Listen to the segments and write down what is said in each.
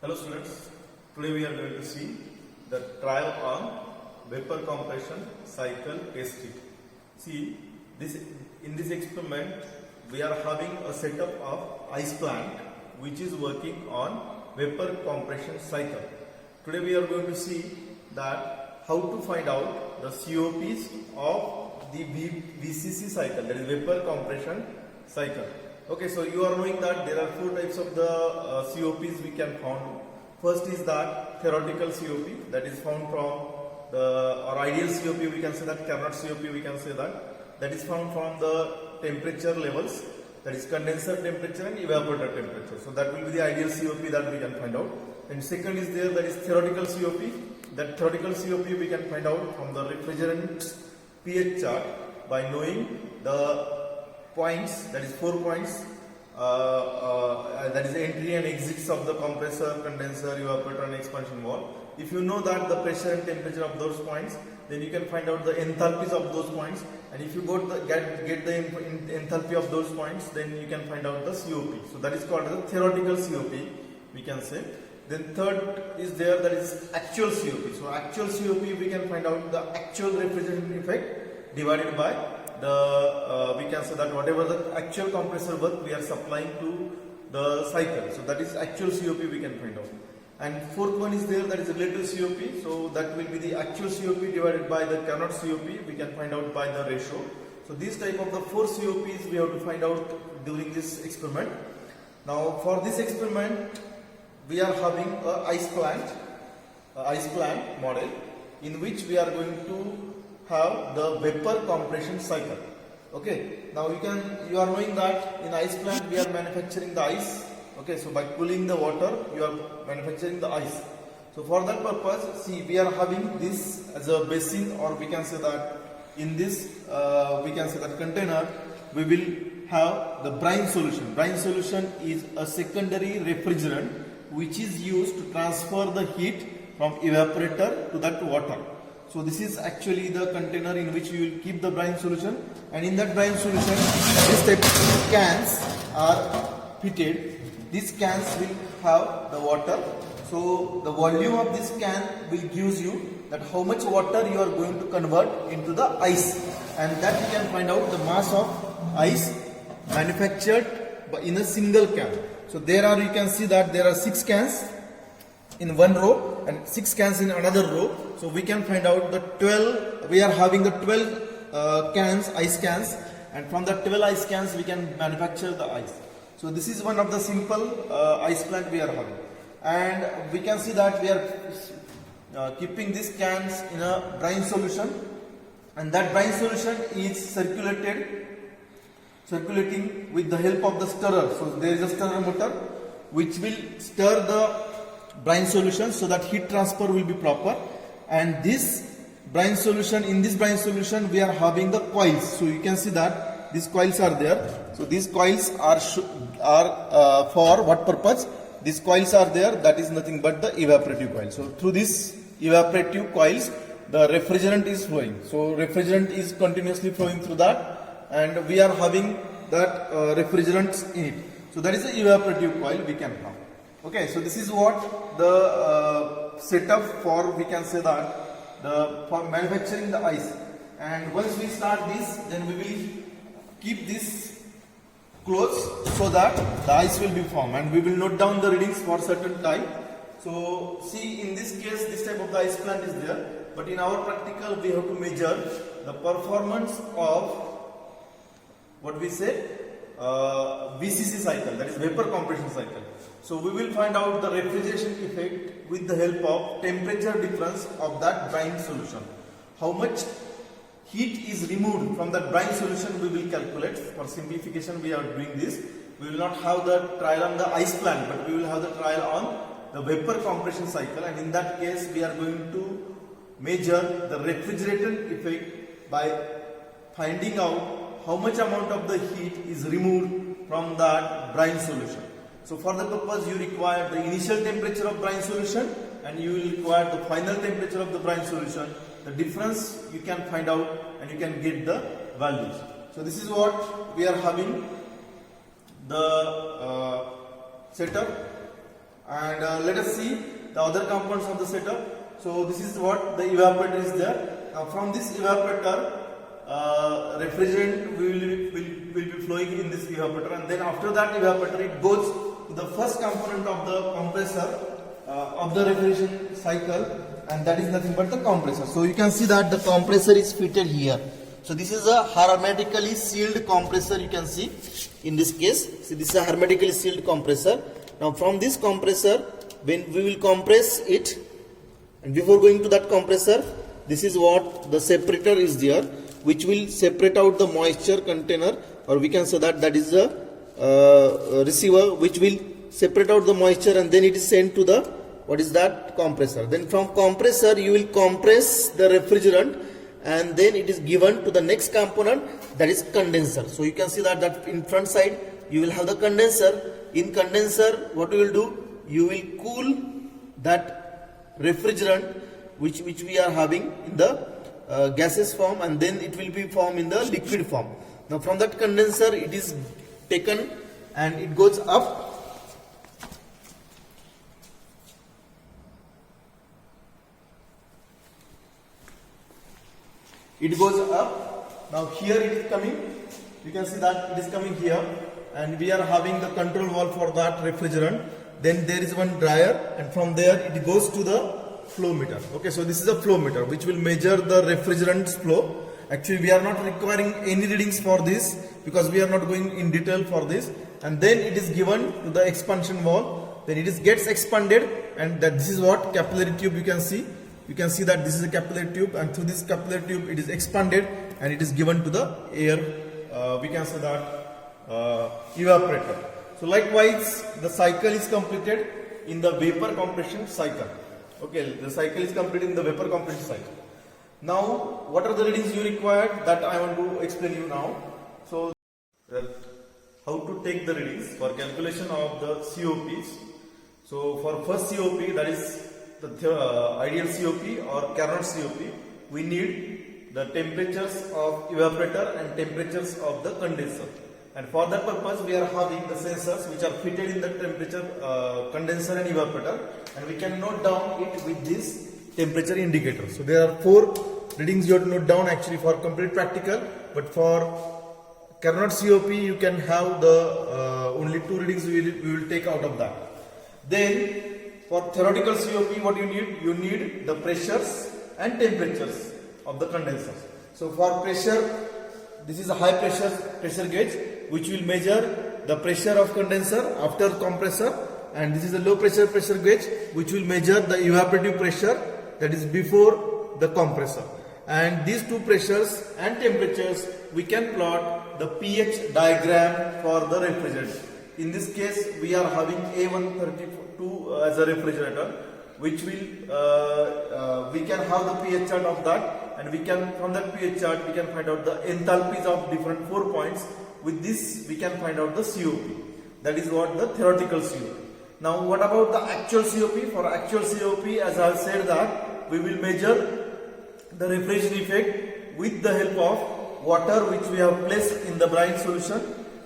Hello students, today we are going to see the trial on vapor compression cycle test kit. See, in this experiment we are having a setup of ice plant which is working on vapor compression cycle. Today we are going to see that how to find out the COPs of the VCC cycle, that is vapor compression cycle. Okay, so you are knowing that there are four types of the COPs we can found. First is that theoretical COP, that is found from or ideal COP, we can say that, Carnot COP we can say that is found from the temperature levels, that is condenser temperature and evaporator temperature. So that will be the ideal COP that we can find out. And second is there, that is theoretical COP. That theoretical COP we can find out from the refrigerant pH chart by knowing the points, that is 4 points, that is entry and exits of the compressor, condenser, evaporator and expansion valve. If you know that the pressure and temperature of those points, then you can find out the enthalpies of those points, and if you get the enthalpy of those points, then you can find out the COP. So that is called the theoretical COP, we can say. Then third is there, that is actual COP. So actual COP we can find out the actual refrigerant effect divided by the we can say that whatever the actual compressor work we are supplying to the cycle. So that is actual COP we can find out. And fourth one is there, that is relative COP. So that will be the actual COP divided by the Carnot COP, we can find out by the ratio. So these type of the 4 COPs we have to find out during this experiment. Now for this experiment we are having a ice plant model in which we are going to have the vapor compression cycle. Okay, now you are knowing that in ice plant we are manufacturing the ice. Okay, so by cooling the water you are manufacturing the ice. So for that purpose, see, we are having this as a basin, or we can say that in this we can say that container we will have the brine solution. Brine solution is a secondary refrigerant which is used to transfer the heat from evaporator to that water. So this is actually the container in which you will keep the brine solution, and in that brine solution this type of cans are fitted. These cans will have the water. So the volume of this can will gives you that how much water you are going to convert into the ice, and that you can find out the mass of ice manufactured in a single can. So you can see that there are 6 cans in one row and 6 cans in another row. So we can find out the 12, we are having the 12 cans, ice cans, and from the 12 ice cans we can manufacture the ice. So this is one of the simple ice plant we are having, and we can see that we are keeping these cans in a brine solution, and that brine solution is circulating with the help of the stirrer. So there is a stirrer motor which will stir the brine solution so that heat transfer will be proper. And this brine solution, in this brine solution we are having the coils. So you can see that these coils are there. So these coils are for what purpose? These coils are there, that is nothing but the evaporative coil. So through these evaporative coils the refrigerant is flowing. So refrigerant is continuously flowing through that, and we are having that refrigerant in it. So that is the evaporative coil we can have. Okay, so this is what the setup for, we can say that, for manufacturing the ice. And once we start this, then we will keep this closed so that the ice will be formed, and we will note down the readings for certain time. So see, in this case this type of the ice plant is there, but in our practical we have to measure the performance of what we say VCC cycle, that is vapor compression cycle. So we will find out the refrigeration effect with the help of temperature difference of that brine solution. How much heat is removed from that brine solution we will calculate. For simplification we are doing this. We will not have the trial on the ice plant, but we will have the trial on the vapor compression cycle, and in that case we are going to measure the refrigerant effect by finding out how much amount of the heat is removed from that brine solution. So for the purpose you require the initial temperature of brine solution, and you will require the final temperature of the brine solution. The difference you can find out and you can get the values. So this is what we are having the setup. And let us see the other components of the setup. So this is what the evaporator is there. Now from this evaporator, refrigerant will be flowing in this evaporator, and then after that evaporator it goes to the first component of the compressor of the refrigeration cycle, and that is nothing but the compressor. So you can see that the compressor is fitted here. So this is a hermetically sealed compressor, you can see in this case. See, this is a hermetically sealed compressor. Now from this compressor, when we will compress it, and before going to that compressor, this is what the separator is there, which will separate out the moisture container, or we can say that that is the receiver, which will separate out the moisture, and then it is sent to the, what is that, compressor. Then from compressor you will compress the refrigerant, and then it is given to the next component, that is condenser. So you can see that in front side you will have the condenser. In condenser, what you will do, you will cool that refrigerant which we are having in the gaseous form, and then it will be formed in the liquid form. Now from that condenser it is taken and it goes up. It goes up. Now here it is coming. You can see that it is coming here, and we are having the control valve for that refrigerant. Then there is one dryer, and from there it goes to the flow meter. Okay, so this is a flow meter which will measure the refrigerant's flow. Actually we are not requiring any readings for this because we are not going in detail for this. And then it is given to the expansion valve. Then it gets expanded, and that this is what capillary tube you can see. You can see that this is a capillary tube, and through this capillary tube it is expanded and it is given to the air, we can say that evaporator. So likewise the cycle is completed in the vapor compression cycle. Okay, the cycle is completed in the vapor compression cycle. Now what are the readings you required, that I want to explain you now. So how to take the readings for calculation of the COPs. So for first COP, that is the ideal COP or Carnot COP, we need the temperatures of evaporator and temperatures of the condenser. And for that purpose we are having the sensors which are fitted in the temperature condenser and evaporator, and we can note down it with this temperature indicator. So there are 4 readings you have to note down actually for complete practical, but for Carnot COP you can have the only 2 readings we will take out of that. Then for theoretical COP, what you need the pressures and temperatures of the condensers. So for pressure, this is a high pressure gauge which will measure the pressure of condenser after compressor, and this is a low pressure gauge which will measure the evaporative pressure, that is before the compressor. And these 2 pressures and temperatures we can plot the pH diagram for the refrigerant. In this case we are having A132 as a refrigerator, which will we can have the pH chart of that, and we can, from that pH chart we can find out the enthalpies of different 4 points. With this we can find out the COP. That is what the theoretical COP. Now what about the actual COP? For actual COP, as I have said, that we will measure the refrigeration effect with the help of water which we have placed in the brine solution,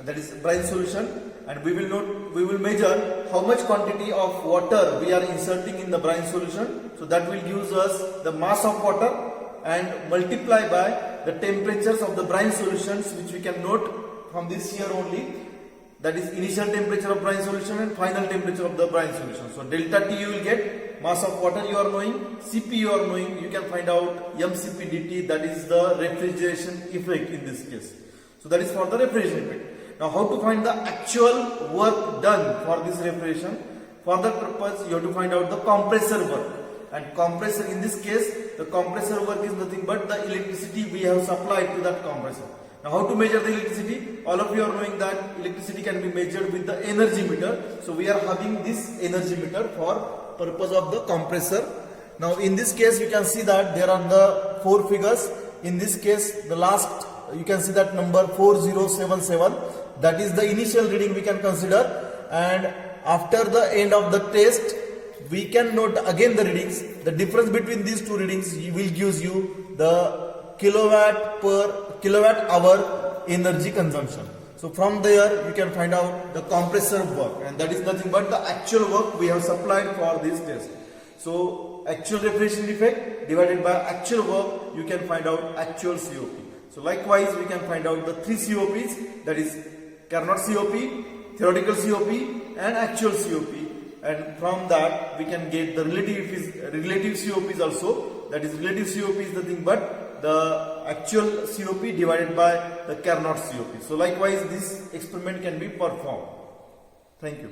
that is brine solution, and we will measure how much quantity of water we are inserting in the brine solution. So that will give us the mass of water, and multiply by the temperatures of the brine solutions, which we can note from this here only, that is initial temperature of brine solution and final temperature of the brine solution. So delta T you will get, mass of water you are knowing, Cp you are knowing, you can find out mCp dt, that is the refrigeration effect in this case. So that is for the refrigeration effect. Now how to find the actual work done for this refrigeration? For that purpose you have to find out the compressor work. And compressor, in this case the compressor work is nothing but the electricity we have supplied to that compressor. Now how to measure the electricity? All of you are knowing that electricity can be measured with the energy meter. So we are having this energy meter for purpose of the compressor. Now in this case you can see that there are the 4 figures. In this case the last, you can see that number 4077, that is the initial reading we can consider, and after the end of the test we can note again the readings. The difference between these 2 readings will give you the kilowatt hour energy consumption. So from there you can find out the compressor work, and that is nothing but the actual work we have supplied for this test. So actual refrigeration effect divided by actual work, you can find out actual COP. So likewise we can find out the three COPs, that is Carnot COP, theoretical COP and actual COP, and from that we can get the relative COPs also, that is relative COP is nothing but the actual COP divided by the Carnot COP. So likewise this experiment can be performed. Thank you.